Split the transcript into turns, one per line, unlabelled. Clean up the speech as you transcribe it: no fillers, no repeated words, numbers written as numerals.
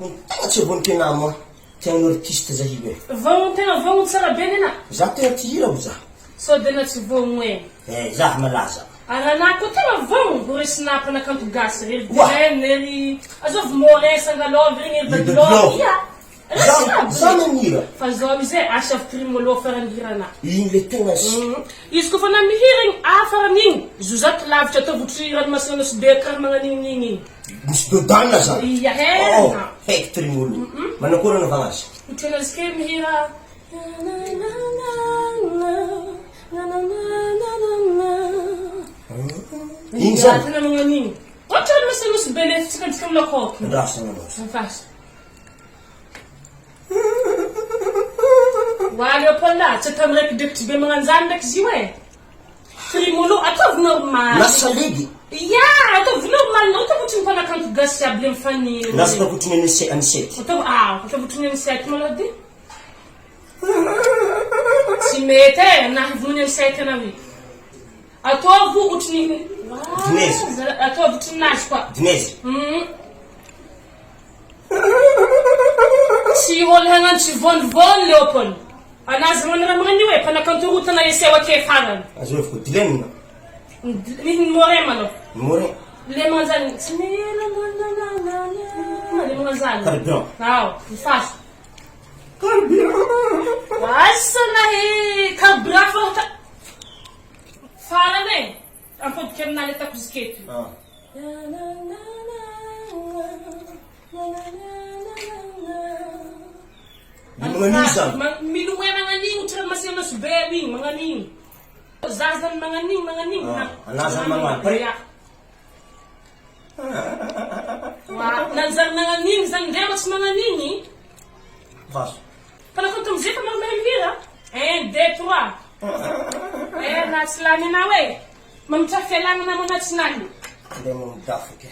Tena tsy voniko ena moa. Tian'ny artiste zahibe.
Vão tena vão tsara be nena.
Za tena tia ho za.
So dena tsy vão e.
Za malaza.
Arana ko tena vão horesina panakanto gasy ry ry azov moresa ngalova ry bedlo. Ya.
Za manira.
Fa zao amizay asa trimolo farangirana.
Iny le tena
izy ko fa na mihirigny afaran'igny zozato lavitra atao ranomasina sy be karaha magnan'igny.
Misy dodana za.
Iya hena.
Haiko trimolo. Manakory anaovagna azy?
Ohatrana izy ke mihira
Iny zany?
tena magnan'igny. Ohatra ranomasina sy be le tsikadika amin'ny lakôky.
Andrasa nanao.
Safasy. Wa Leopold tsy tamraiky direkty be magnanjany ndraiky izy io e. Trimolo ataovy normal.
Lasalidy.
Ya, ataovy normal. Ataovy ohatrany mpanakanto gasy aby le mifanilo.
Lasa ohatrany anisety.
Ataovy ohatrany anisety malady. Tsy mety e, nahavony anisety anao io. Ataovy ohatrany
Dinese.
Ataovy ohatrany nazy koa.
Dinese.
Tsy olo hagnano tsy vonivony Leopold. Anazy raha magnan'io e, mpanakanto rotana eseho ake farany.
Azo eviko dilenina.
Mihin more malo.
More.
Le manzani. Le manzani.
Carburant.
Não, faço.
Carburant.
Nossa, nahi carburant falta. Fala né? Um pouco que na letra com skate. Minuwe manganing utra masih bebi manganing. Zazan manganing.
Anazan mangan.
Nanzar manganing zan dewas manganing.
Faz.
Para quanto me zica marmelvira? 1, 2, 3. Natslani nawe. Mamta felana na mona tsinani.
Lemon dafike.